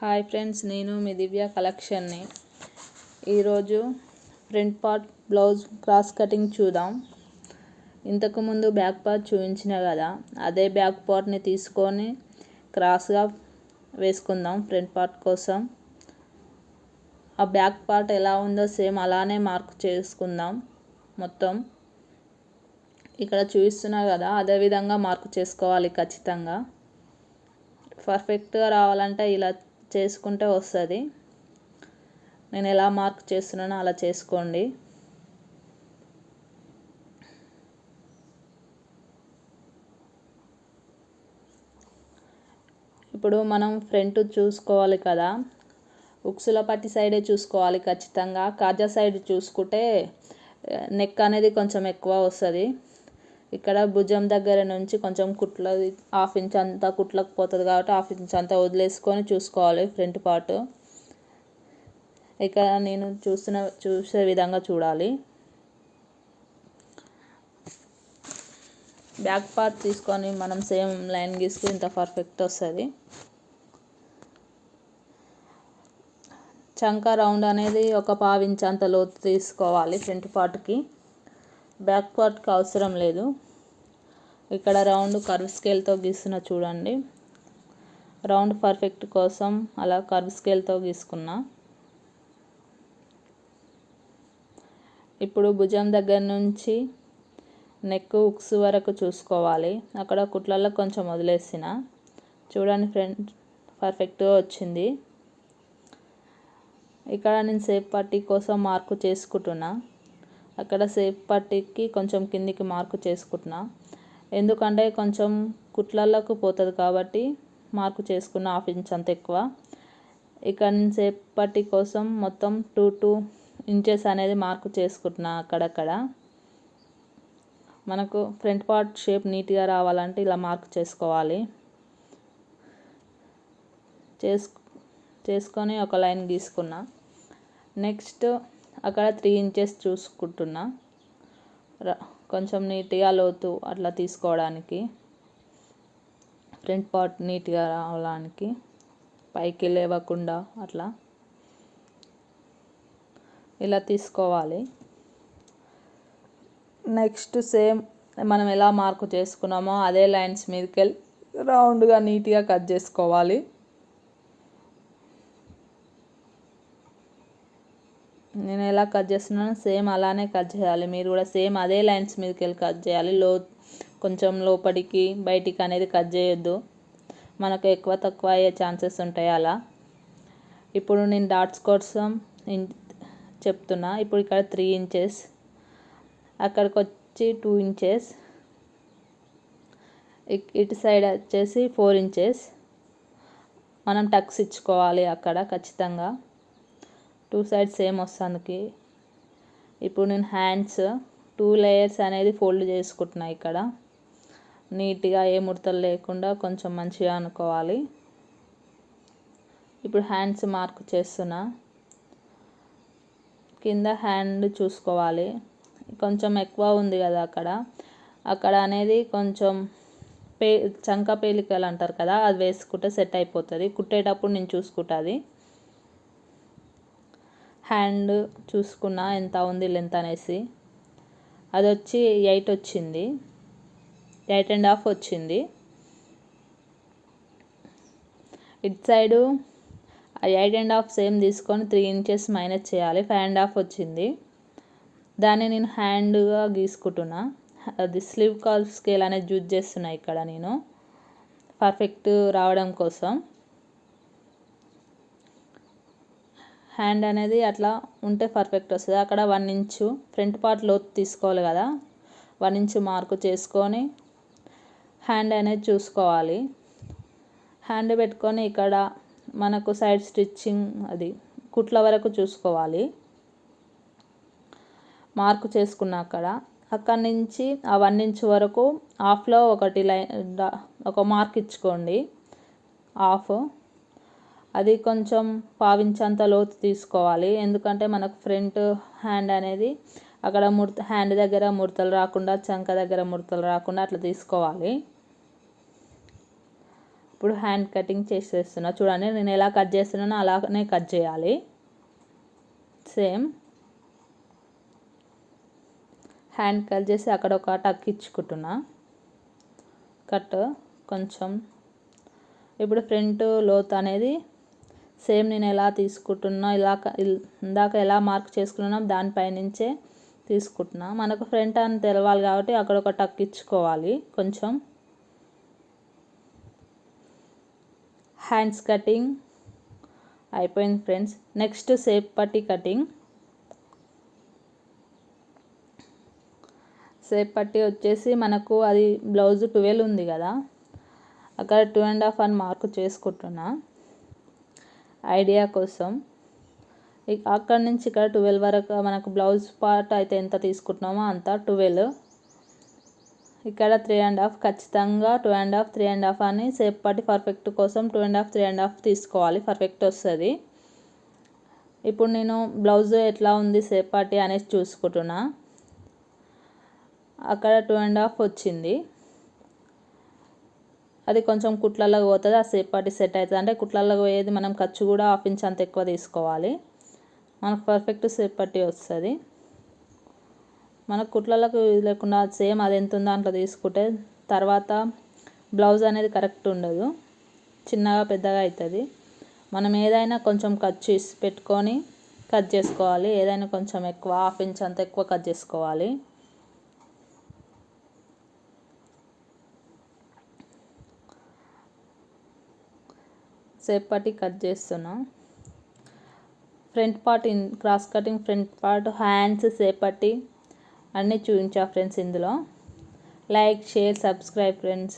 Hi friends, నేను మీ దివ్య కలెక్షన్ని. ఈరోజు front part blouse cross cutting చూద్దాం. ఇంతకుముందు బ్యాక్ పార్ట్ చూపించిన కదా, అదే బ్యాక్ పార్ట్ని తీసుకొని క్రాస్గా వేసుకుందాం ఫ్రంట్ పార్ట్ కోసం. ఆ బ్యాక్ పార్ట్ ఎలా ఉందో సేమ్ అలానే మార్క్ చేసుకుందాం. మొత్తం ఇక్కడ చూపిస్తున్నారు కదా, అదే విధంగా మార్క్ చేసుకోవాలి ఖచ్చితంగా. పర్ఫెక్ట్గా రావాలంటే ఇలా చేసుకుంటే వస్తుంది. నేను ఎలా మార్క్ చేస్తున్నానో అలా చేసుకోండి. ఇప్పుడు మనం ఫ్రంట్ చూసుకోవాలి కదా, ఉక్సుల పట్టి సైడే చూసుకోవాలి ఖచ్చితంగా. కాజా సైడ్ చూసుకుంటే నెక్ అనేది కొంచెం ఎక్కువ వస్తుంది. ఇక్కడ భుజం దగ్గర నుంచి కొంచెం కుట్లది 1/2 ఇంచ్ అంతా కుట్లకు పోతుంది కాబట్టి 1/2 ఇంచ్ అంతా వదిలేసుకొని చూసుకోవాలి ఫ్రంట్ పార్ట్. ఇక్కడ నేను చూసే విధంగా చూడాలి. బ్యాక్ పార్ట్ తీసుకొని మనం సేమ్ లైన్ గీసుకుని ఇంత పర్ఫెక్ట్ వస్తుంది. చంక రౌండ్ అనేది ఒక 1/2 ఇంచ్ అంత లోతు తీసుకోవాలి ఫ్రంట్ పార్ట్కి. బ్యాక్ పార్ట్కి అవసరం లేదు. ఇక్కడ రౌండ్ కర్వ్ స్కేల్తో గీస్తున్నా చూడండి. రౌండ్ పర్ఫెక్ట్ కోసం అలా కర్వ్ స్కేల్తో గీసుకున్నా. ఇప్పుడు భుజం దగ్గర నుంచి నెక్ ఉక్స్ వరకు చూసుకోవాలి. అక్కడ కుట్లలో కొంచెం వదిలేసిన చూడండి ఫ్రంట్ పర్ఫెక్ట్గా వచ్చింది. ఇక్కడ నేను సేప్ పట్టీ కోసం మార్కు చేసుకుంటున్నా. అక్కడ సేప్ పట్టీకి కొంచెం కిందికి మార్కు చేసుకుంటున్నా. ఎందుకంటే కొంచెం కుట్లలకు పోతుంది కాబట్టి మార్కు చేసుకున్న 1/2 ఇంచ్ అంత ఎక్కువ. ఇక్కడ నేను సేప్ పట్టీ కోసం మొత్తం 2 ఇంచెస్ అనేది మార్కు చేసుకుంటున్నా. అక్కడక్కడ మనకు ఫ్రంట్ పార్ట్ షేప్ నీట్గా రావాలంటే ఇలా మార్క్ చేసుకోవాలి. చేసుకొని ఒక లైన్ గీసుకున్నా. నెక్స్ట్ అక్కడ 3 ఇంచెస్ చూసుకుంటున్నా. కొంచెం నీట్గా లోతు అట్లా తీసుకోవడానికి, ఫ్రంట్ పార్ట్ నీట్గా రావడానికి, పైకి లేవకుండా అట్లా ఇలా తీసుకోవాలి. నెక్స్ట్ సేమ్ మనం ఎలా మార్కు చేసుకున్నామో అదే లైన్స్ మీదకి వెళ్ళి రౌండ్గా నీట్గా కట్ చేసుకోవాలి. నేను ఎలా కట్ చేస్తున్నానో సేమ్ అలానే కట్ చేయాలి. మీరు కూడా సేమ్ అదే లైన్స్ మీదకి వెళ్ళి కట్ చేయాలి. కొంచెం లోపలికి బయటికి అనేది కట్ చేయొద్దు, మనకు ఎక్కువ తక్కువ అయ్యే ఛాన్సెస్ ఉంటాయి అలా. ఇప్పుడు నేను డాట్స్ కోసం చెప్తున్నా. ఇప్పుడు ఇక్కడ 3 ఇంచెస్, అక్కడికి వచ్చి 2 ఇంచెస్, ఇటు సైడ్ వచ్చేసి 4 ఇంచెస్ మనం టక్స్ ఇచ్చుకోవాలి అక్కడ ఖచ్చితంగా. 2 సైడ్స్ సేమ్ వస్తుంది. ఇప్పుడు నేను హ్యాండ్స్ 2 లేయర్స్ అనేది ఫోల్డ్ చేసుకుంటున్నా. ఇక్కడ నీట్గా ఏ ముడతలు లేకుండా కొంచెం మంచిగా అనుకోవాలి. ఇప్పుడు హ్యాండ్స్ మార్క్ చేస్తున్నా. కింద హ్యాండ్ చూసుకోవాలి. కొంచెం ఎక్కువ ఉంది కదా అక్కడ అనేది కొంచెం చంక పేలికలు అంటారు కదా, అది వేసుకుంటే సెట్ అయిపోతుంది. కుట్టేటప్పుడు నేను చూసుకుంటుంది. హ్యాండ్ చూసుకున్నా ఎంత ఉంది లెంత్ అనేసి. అది వచ్చి 8 వచ్చింది, 8.5 వచ్చింది. ఇటు సైడు 8.5 సేమ్ తీసుకొని 3 ఇంచెస్ మైనస్ చేయాలి. 5.5 వచ్చింది. దాన్ని నేను హ్యాండ్గా గీసుకుంటున్నా. అది స్లీవ్ కర్వ్ స్కేల్ అనేది యూజ్ చేస్తున్నా ఇక్కడ నేను పర్ఫెక్ట్ రావడం కోసం. హ్యాండ్ అనేది అట్లా ఉంటే పర్ఫెక్ట్ వస్తుంది. అక్కడ 1 ఇంచు ఫ్రంట్ పార్ట్ లోతు తీసుకోవాలి కదా, 1 ఇంచు మార్కు చేసుకొని హ్యాండ్ అనేది చూసుకోవాలి. హ్యాండ్ పెట్టుకొని ఇక్కడ మనకు సైడ్ స్టిచ్చింగ్ అది కుట్ల వరకు చూసుకోవాలి. మార్కు చేసుకున్న అక్కడి నుంచి ఆ 1 ఇంచు వరకు హాఫ్లో ఒక మార్క్ ఇచ్చుకోండి. హాఫ్ అది కొంచెం 1/2 ఇంచ్ అంత లోతు తీసుకోవాలి. ఎందుకంటే మనకు ఫ్రంట్ హ్యాండ్ అనేది అక్కడ హ్యాండ్ దగ్గర ముడతలు రాకుండా, చంక దగ్గర ముడతలు రాకుండా అట్లా తీసుకోవాలి. ఇప్పుడు హ్యాండ్ కటింగ్ చేసేస్తున్నా. చూడండి నేను ఎలా కట్ చేస్తున్నానో అలానే కట్ చేయాలి. సేమ్ హ్యాండ్ కట్ చేసి అక్కడ ఒక టక్ ఇచ్చుకుంటున్నా కట్ కొంచెం. ఇప్పుడు ఫ్రంట్ లోత్ అనేది సేమ్ నేను ఎలా తీసుకుంటున్నా ఇందాక ఎలా మార్క్ చేసుకున్నానో దానిపై నుంచే తీసుకుంటున్నా. మనకు ఫ్రంట్ అని తెలవాలి కాబట్టి అక్కడ ఒక టక్ ఇచ్చుకోవాలి కొంచెం. హ్యాండ్స్ కటింగ్ అయిపోయింది ఫ్రెండ్స్. నెక్స్ట్ షేప్ పట్టి కటింగ్. షేప్ పట్టి వచ్చేసి మనకు అది బ్లౌజ్ 12 ఉంది కదా, అక్కడ 2.5 అని మార్క్ చేసుకుంటున్నా ఐడియా కోసం. అక్కడ నుంచి ఇక్కడ 12 వరకు మనకు బ్లౌజ్ పార్ట్ అయితే ఎంత తీసుకుంటున్నామో అంత 12. ఇక్కడ 3.5 ఖచ్చితంగా 2.5 3.5 అని షేప్ పట్టి పర్ఫెక్ట్ కోసం 2.5 3.5 తీసుకోవాలి, పర్ఫెక్ట్ వస్తుంది. ఇప్పుడు నేను బ్లౌజ్ ఎట్లా ఉంది షేప్ పట్టి అనేసి చూసుకుంటున్నా. అక్కడ 2.5 వచ్చింది. అది కొంచెం కుట్లలోకి పోతుంది, ఆ షేప్ పట్టి సెట్ అవుతుంది. అంటే కుట్లలోకి పోయేది మనం ఖర్చు కూడా 1/2 ఇంచ్ అంత ఎక్కువ తీసుకోవాలి, మనకు పర్ఫెక్ట్ షేప్ పట్టి వస్తుంది. మనకు కుట్లలకు లేకుండా సేమ్ అది ఎంత ఉందో దాంట్లో తీసుకుంటే తర్వాత బ్లౌజ్ అనేది కరెక్ట్ ఉండదు, చిన్నగా పెద్దగా అవుతుంది. మనం ఏదైనా కొంచెం ఖర్చు పెట్టుకొని కట్ చేసుకోవాలి, ఏదైనా కొంచెం ఎక్కువ 1/2 ఇంచ్ అంత ఎక్కువ కట్ చేసుకోవాలి. షేప్ పట్టి కట్ చేస్తున్నా. Front part cross cutting, front part, hands, shape పట్టి అన్నీ చూపించా ఫ్రెండ్స్ ఇందులో. Like, share, subscribe friends.